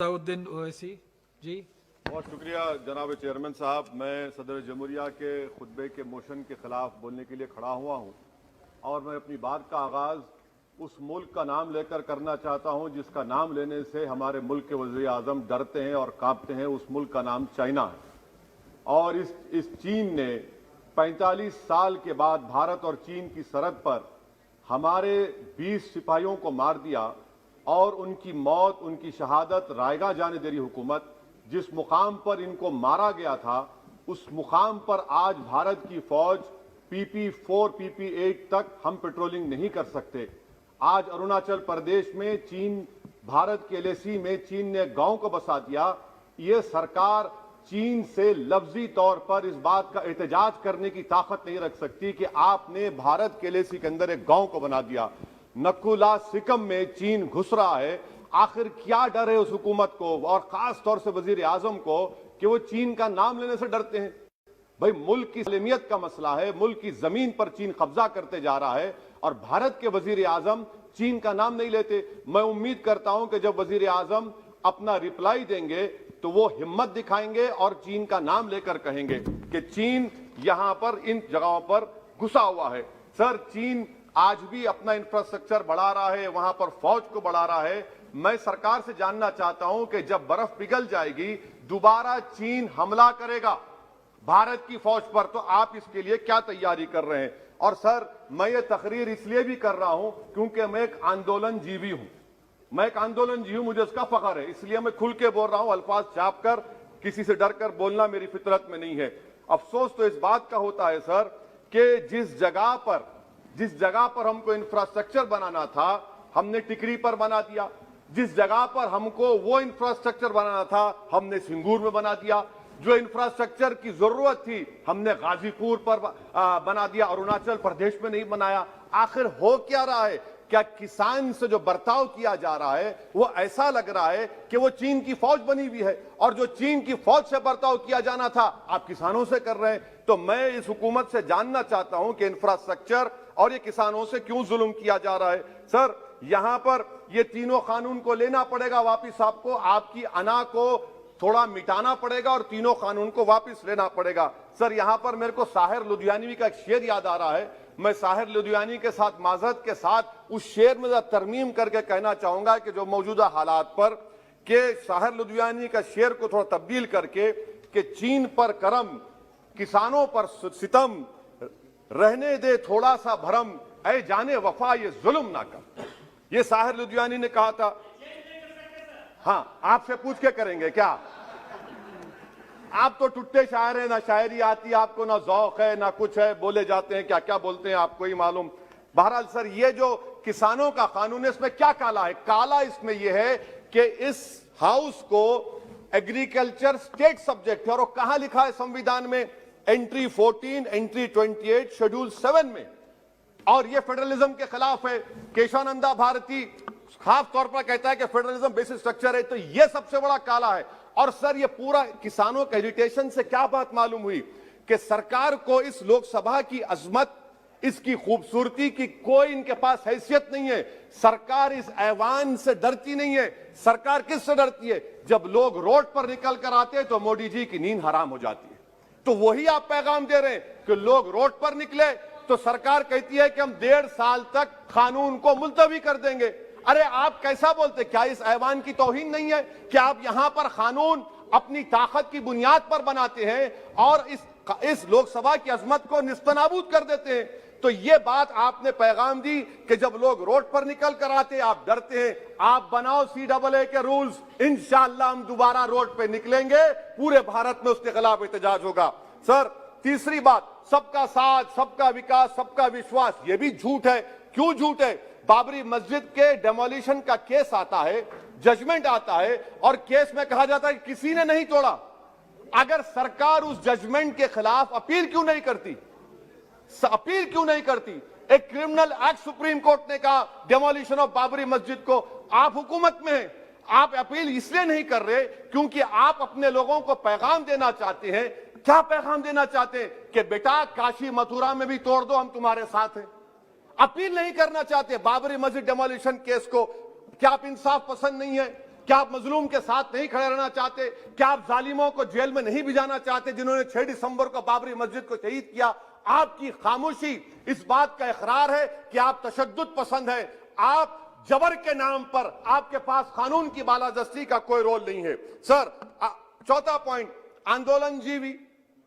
सलाउद्दीन ओवैसी जी। बहुत शुक्रिया जनाब चेयरमैन साहब। मैं सदर जमहूरिया के खुतबे के मोशन के खिलाफ बोलने के लिए खड़ा हुआ हूं और मैं अपनी बात का आगाज उस मुल्क का नाम लेकर करना चाहता हूं जिसका नाम लेने से हमारे मुल्क के वज़ीर आज़म डरते हैं और कांपते हैं। उस मुल्क का नाम चाइना है और इस चीन ने 45 साल के बाद भारत और चीन की सरहद पर हमारे 20 सिपाहियों को मार दिया और उनकी मौत, उनकी शहादत रायगा जाने दे रही हुकूमत। जिस मुकाम पर इनको मारा गया था उस मुकाम पर आज भारत की फौज PP4 PP8 तक हम पेट्रोलिंग नहीं कर सकते। आज अरुणाचल प्रदेश में चीन, भारत के LAC में चीन ने गांव को बसा दिया। ये सरकार चीन से लफ्जी तौर पर इस बात का एहतजाज करने की ताकत नहीं रख सकती कि आपने भारत के LAC के अंदर एक गांव को बना दिया। नकुला सिकम में चीन घुस रहा है। आखिर क्या डर है उस हुकूमत को और खास तौर से वजीर आजम को कि वो चीन का नाम लेने से डरते हैं? भाई, मुल्क की सलामियत का मसला है। मुल्क की जमीन पर चीन कब्जा करते जा रहा है और भारत के वजीर आजम चीन का नाम नहीं लेते। मैं उम्मीद करता हूं कि जब वजीर आजम अपना रिप्लाई देंगे तो वो हिम्मत दिखाएंगे और चीन का नाम लेकर कहेंगे कि चीन यहां पर इन जगहों पर घुसा हुआ है। सर, चीन आज भी अपना इंफ्रास्ट्रक्चर बढ़ा रहा है, वहां पर फौज को बढ़ा रहा है। मैं सरकार से जानना चाहता हूं कि जब बर्फ पिघल जाएगी दोबारा चीन हमला करेगा भारत की फौज पर, तो आप इसके लिए क्या तैयारी कर रहे हैं? और सर, मैं ये तकरीर इसलिए भी कर रहा हूं क्योंकि मैं एक आंदोलन जीवी हूं। मैं एक आंदोलन जीवी हूं, मुझे उसका फख्र है, इसलिए मैं खुल के बोल रहा हूं। अल्फाज छाप कर, किसी से डर कर बोलना मेरी फितरत में नहीं है। अफसोस तो इस बात का होता है सर कि जिस जगह पर हमको इंफ्रास्ट्रक्चर बनाना था हमने टिकरी पर बना दिया। जिस जगह पर हमको वो इंफ्रास्ट्रक्चर बनाना था हमने सिंगूर में बना दिया। जो इंफ्रास्ट्रक्चर की जरूरत थी हमने गाजीपुर पर बना दिया, अरुणाचल प्रदेश में नहीं बनाया। आखिर हो क्या रहा है? क्या किसान से जो बर्ताव किया जा रहा है वो ऐसा लग रहा है कि वो चीन की फौज बनी हुई है और जो चीन की फौज से बर्ताव किया जाना था आप किसानों से कर रहे हैं? तो मैं इस हुकूमत से जानना चाहता हूं कि इंफ्रास्ट्रक्चर और ये किसानों से क्यों जुल्म किया जा रहा है? सर, यहां पर ये तीनों कानून को लेना पड़ेगा वापिस, आपको आपकी अना को थोड़ा मिटाना पड़ेगा और तीनों कानून को वापस लेना पड़ेगा। सर, यहां पर मेरे को साहिर लुधियानवी का एक शेर याद आ रहा है। मैं साहिर लुधियानवी के साथ माजरत के साथ उस शेर में तरमीम करके कहना चाहूंगा कि जो मौजूदा हालात पर के साहिर लुधियानवी का शेर को थोड़ा तब्दील करके कि चीन पर करम, किसानों पर सितम, रहने दे थोड़ा सा भरम, ऐ जाने वफा ये जुल्म ना कर। ये साहिर लुधियानवी ने कहा था। हाँ, आपसे पूछ के करेंगे क्या? आप तो टुट्टे शायर हैं, ना शायरी आती आपको, ना ज़ौक़ है, ना कुछ है, बोले जाते हैं क्या क्या बोलते हैं आपको ही मालूम। बहरहाल सर, ये जो किसानों का कानून है इसमें क्या काला है? काला इसमें यह है कि इस हाउस को एग्रीकल्चर स्टेट सब्जेक्ट है और कहां लिखा है संविधान में? एंट्री 14, एंट्री 28, शेड्यूल 7 में। और यह फेडरलिज्म के खिलाफ है। केशवानंदा भारती खास तौर पर कहता है कि फेडरलिज्म बेसिक स्ट्रक्चर है, तो यह सबसे बड़ा काला है। और सर, ये पूरा किसानों के एजिटेशन से क्या बात मालूम हुई कि सरकार को इस लोकसभा की अजमत, इसकी खूबसूरती की कोई इनके पास हैसियत नहीं है। सरकार इस ऐवान से डरती नहीं है। सरकार किससे डरती है? जब लोग रोड पर निकल कर आते हैं तो मोदी जी की नींद हराम हो जाती है। तो वही आप पैगाम दे रहे हैं कि लोग रोड पर निकले तो सरकार कहती है कि हम 1.5 साल तक कानून को मुलतवी कर देंगे। अरे आप कैसा बोलते? क्या इस ऐवान की तौहीन नहीं है कि आप यहां पर कानून अपनी ताकत की बुनियाद पर बनाते हैं और इस लोकसभा की अजमत को निस्तनाबूद कर देते हैं? तो ये बात आपने पैगाम दी कि जब लोग रोड पर निकल कर आते आप डरते हैं। आप बनाओ CAA के रूल्स, इंशाअल्लाह हम दोबारा रोड पे निकलेंगे, पूरे भारत में उसके खिलाफ एहतजाज होगा। सर, तीसरी बात, सबका साथ, सबका विकास, सबका विश्वास, ये भी झूठ है। क्यों झूठ है? बाबरी मस्जिद के डेमोलिशन का केस आता है, जजमेंट आता है और केस में कहा जाता है कि किसी ने नहीं तोड़ा। अगर सरकार उस जजमेंट के खिलाफ अपील क्यों नहीं करती? एक क्रिमिनल एक्ट सुप्रीम कोर्ट ने कहा डेमोलिशन ऑफ बाबरी मस्जिद को। आप हुकूमत में हैं, आप अपील इसलिए नहीं कर रहे क्योंकि आप अपने लोगों को पैगाम देना चाहते हैं। क्या पैगाम देना चाहते हैं? कि बेटा काशी मथुरा में भी तोड़ दो, हम तुम्हारे साथ हैं। अपील नहीं करना चाहते बाबरी मस्जिद डेमोलिशन केस को। क्या आप इंसाफ पसंद नहीं है? क्या आप मजलूम के साथ नहीं खड़े रहना चाहते? क्या आप जालिमों को जेल में नहीं भिजाना चाहते जिन्होंने 6 दिसंबर को बाबरी मस्जिद को शहीद किया? आपकी खामोशी इस बात का इकरार है कि आप तशद्दुद पसंद है। आप जबर के नाम पर आपके पास कानून की बालादस्ती का कोई रोल नहीं है। सर, चौथा पॉइंट, आंदोलनजीवी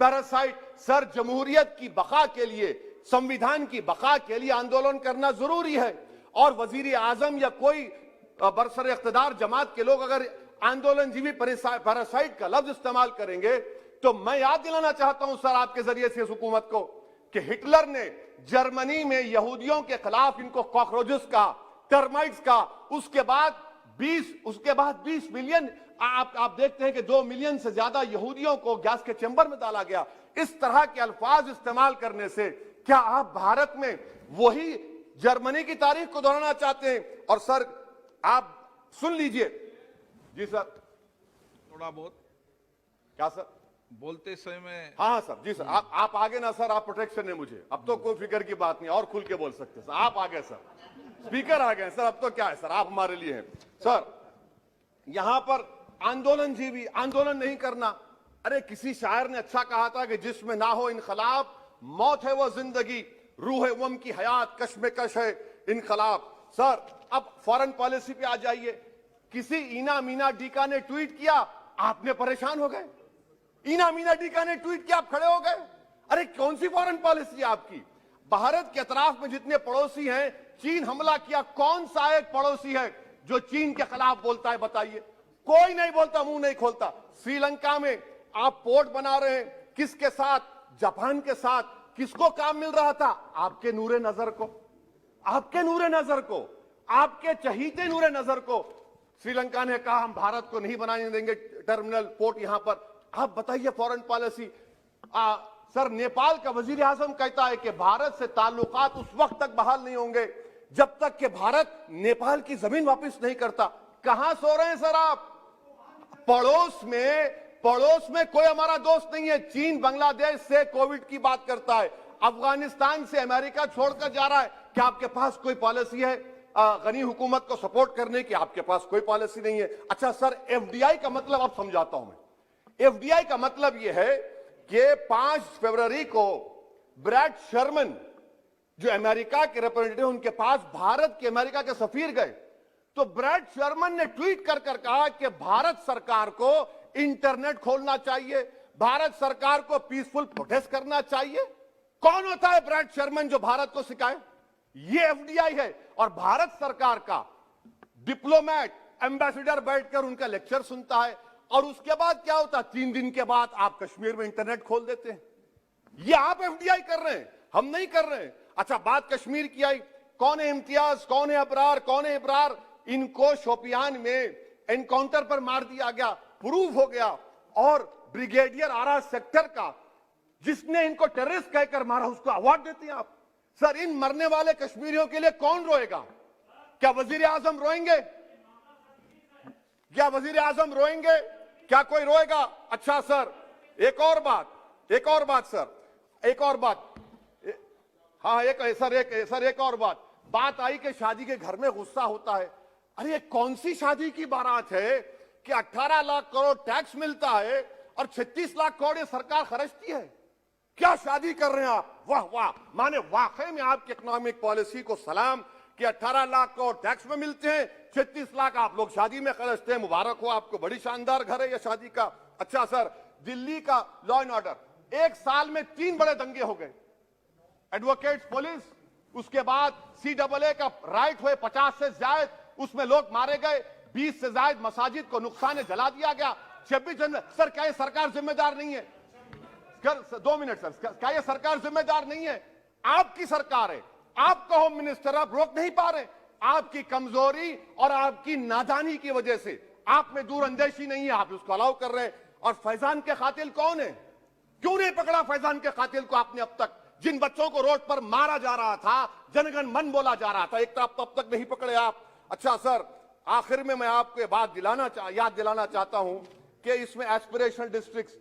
पैरासाइट। सर, जमहूरियत की बका के लिए, संविधान की बका के लिए आंदोलन करना जरूरी है, और वजीर आजम या कोई बरसर इख्तिदार जमात के लोग अगर आंदोलनजीवी पैरासाइट का लफ्ज इस्तेमाल करेंगे तो मैं याद दिलाना चाहता हूं सर आपके जरिए से इस हुकूमत को कि हिटलर ने जर्मनी में यहूदियों के खिलाफ इनको कॉकरोचेस का, टर्माइट्स का, उसके बाद 20 मिलियन, आप देखते हैं कि 2 मिलियन से ज्यादा यहूदियों को गैस के चेंबर में डाला गया। इस तरह के अल्फाज इस्तेमाल करने से क्या आप भारत में वही जर्मनी की तारीख को दोहराना चाहते हैं? और सर आप सुन लीजिए। जी सर, थोड़ा बहुत क्या सर बोलते समय में। हाँ सर, जी सर, आप आगे ना सर, आप प्रोटेक्शन है मुझे, अब तो कोई फिक्र की बात नहीं, और खुल के बोल सकते सर। आप आगे सर, स्पीकर आ गए सर, अब तो क्या है सर, आप हमारे लिए हैं। सर, यहां पर आंदोलनजीवी आंदोलन नहीं करना। अरे किसी शायर ने अच्छा कहा था कि जिसमें ना हो इनकलाब, मौत है वो जिंदगी, रूह है वम की हयात, कश्मकश है इनकलाब। सर, अब फॉरेन पॉलिसी पे आ जाइए। किसी इना मीना डीका ने ट्वीट किया, आपने परेशान हो गए। इना मीना डीका ने ट्वीट किया, आप खड़े हो गए। अरे कौन सी फॉरेन पॉलिसी है आपकी? भारत के अतराफ में जितने पड़ोसी हैं, चीन हमला किया, कौन सा एक पड़ोसी है जो चीन के खिलाफ बोलता है? बताइए। कोई नहीं बोलता, मुंह नहीं खोलता। श्रीलंका में आप पोर्ट बना रहे हैं, किसके साथ? जापान के साथ। किसको काम मिल रहा था? आपके नूरे नजर को, आपके नूरे नजर को, आपके चहीते नूरे नजर को। श्रीलंका ने कहा हम भारत को नहीं बनाने देंगे टर्मिनल पोर्ट यहां पर। आप बताइए फॉरेन पॉलिसी। सर, नेपाल का वजीर आजम कहता है कि भारत से ताल्लुकात उस वक्त तक बहाल नहीं होंगे जब तक कि भारत नेपाल की जमीन वापस नहीं करता। कहां सो रहे हैं सर आप? पड़ोस में कोई हमारा दोस्त नहीं है। चीन बांग्लादेश से कोविड की बात करता है, अफगानिस्तान से अमेरिका छोड़कर जा रहा है। क्या आपके पास कोई पॉलिसी है गनी हुकूमत को सपोर्ट करने की? आपके पास कोई पॉलिसी नहीं है। अच्छा सर, एफडीआई का मतलब अब समझाता हूं मैं। एफडीआई का मतलब यह है कि 5 फरवरी को ब्रैड शर्मन जो अमेरिका के रिप्रेजेंटेटिव, उनके पास भारत के अमेरिका के सफीर गए, तो ब्रैड शर्मन ने ट्वीट कर कहा कि भारत सरकार को इंटरनेट खोलना चाहिए, भारत सरकार को पीसफुल प्रोटेस्ट करना चाहिए। कौन होता है ब्रैड शर्मन जो भारत को सिखाए? ये एफडीआई है। और भारत सरकार का डिप्लोमेट, एम्बेसडर बैठकर उनका लेक्चर सुनता है, और उसके बाद क्या होता? 3 दिन के बाद आप कश्मीर में इंटरनेट खोल देते हैं। ये आप एफडीआई कर रहे हैं, हम नहीं कर रहे हैं। अच्छा, बात कश्मीर की आई। कौन है इम्तियाज, कौन है अबरार, कौन है इब्रार? इनको शोपियान में एनकाउंटर पर मार दिया गया, प्रूव हो गया। और ब्रिगेडियर आरा सेक्टर का जिसने इनको टेररिस्ट कहकर मारा, उसको अवार्ड देते हैं आप। सर, इन मरने वाले कश्मीरियों के लिए कौन रोएगा? क्या वजीर आजम रोएंगे? क्या वजीर आजम रोएंगे? क्या कोई रोएगा? अच्छा सर, एक और बात सर, एक और बात। हाँ, एक और बात आई कि शादी के घर में गुस्सा होता है। अरे ये कौन सी शादी की बारात है कि 18 लाख करोड़ टैक्स मिलता है और 36 लाख करोड़ ये सरकार खर्चती है? क्या शादी कर रहे हैं आप? वाह वाह, माने वाकई में आपकी इकोनॉमिक पॉलिसी को सलाम कि 18 लाख करोड़ टैक्स में मिलते हैं, 36 लाख आप लोग शादी में खर्चते हैं। मुबारक हो आपको, बड़ी शानदार घर है ये शादी का। अच्छा सर, दिल्ली का लॉ एंड ऑर्डर, 1 साल में 3 बड़े दंगे हो गए। एडवोकेट्स पुलिस, उसके बाद CAA का राइट हुए 50 से ज्यादा, उसमें लोग मारे गए। 20 से ज्यादा मसाजिद को नुकसान जला दिया गया। 26 जनवरी। सर, क्या ये सरकार जिम्मेदार नहीं है? 2 मिनट सर, क्या ये सरकार जिम्मेदार नहीं है? आपकी सरकार है, आपका होम मिनिस्टर, आप रोक नहीं पा रहे। आपकी कमजोरी और आपकी नादानी की वजह से, आप में दूरअंदेशी नहीं है, आप उसको अलाउ कर रहे हैं। और फैजान के कातिल कौन है? क्यों नहीं पकड़ा फैजान के कातिल को आपने अब तक? जिन बच्चों को रोड पर मारा जा रहा था, जनगण मन बोला जा रहा था, एक तरफ तो अब तक नहीं पकड़े आप। अच्छा सर, आखिर में मैं आपको याद दिलाना चाहता हूं कि इसमें एस्पिरेशनल डिस्ट्रिक्ट्स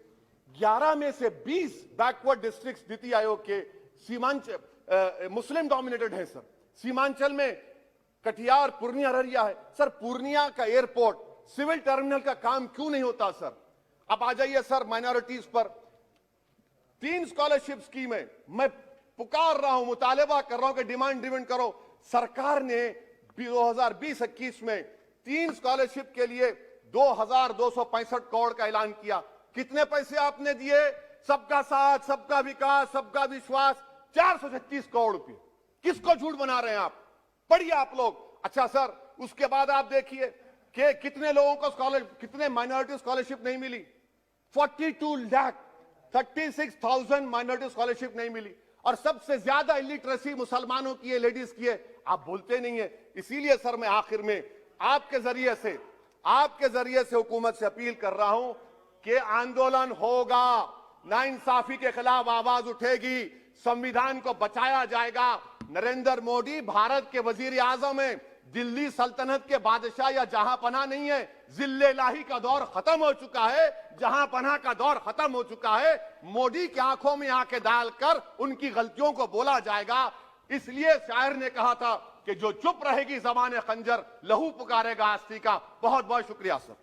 11 में से 20 बैकवर्ड डिस्ट्रिक्ट्स नीति आयोग के सीमांचल मुस्लिम डोमिनेटेड है सर। सीमांचल में कटिहार, पूर्णिया, अररिया है। सर, पूर्णिया का एयरपोर्ट सिविल टर्मिनल का काम क्यों नहीं होता सर? अब आ जाइए सर माइनॉरिटीज पर। 3 स्कॉलरशिप स्कीमें मैं पुकार रहा हूं, मुतालबा कर रहा हूं कि डिमांड करो। सरकार ने 2020-21 में 3 स्कॉलरशिप के लिए 2265 करोड़ का ऐलान किया। कितने पैसे आपने दिए? सबका साथ, सबका विकास, सबका विश्वास, 436 करोड़ रुपए। किसको झूठ बना रहे हैं आप? पढ़िए आप लोग। अच्छा सर, उसके बाद आप देखिए कि कितने लोगों को कितने माइनॉरिटी स्कॉलरशिप नहीं मिली। 36,000 माइनॉरिटी स्कॉलरशिप नहीं मिली। और सबसे ज्यादा इलिटरेसी मुसलमानों की है, लेडीज की है। आप बोलते नहीं है। इसीलिए सर मैं आखिर में आपके जरिए से हुकूमत से अपील कर रहा हूं कि आंदोलन होगा, नाइंसाफी के खिलाफ आवाज उठेगी, संविधान को बचाया जाएगा। नरेंद्र मोदी भारत के वजीर आजम है, दिल्ली सल्तनत के बादशाह या जहांपनाह नहीं है। जिल्ले लाही का दौर खत्म हो चुका है, जहांपनाह का दौर खत्म हो चुका है। मोदी की आंखों में आंखें डालकर उनकी गलतियों को बोला जाएगा। इसलिए शायर ने कहा था कि जो चुप रहेगी ज़बान खंजर, लहू पुकारेगा आस्ती का। बहुत बहुत शुक्रिया सर।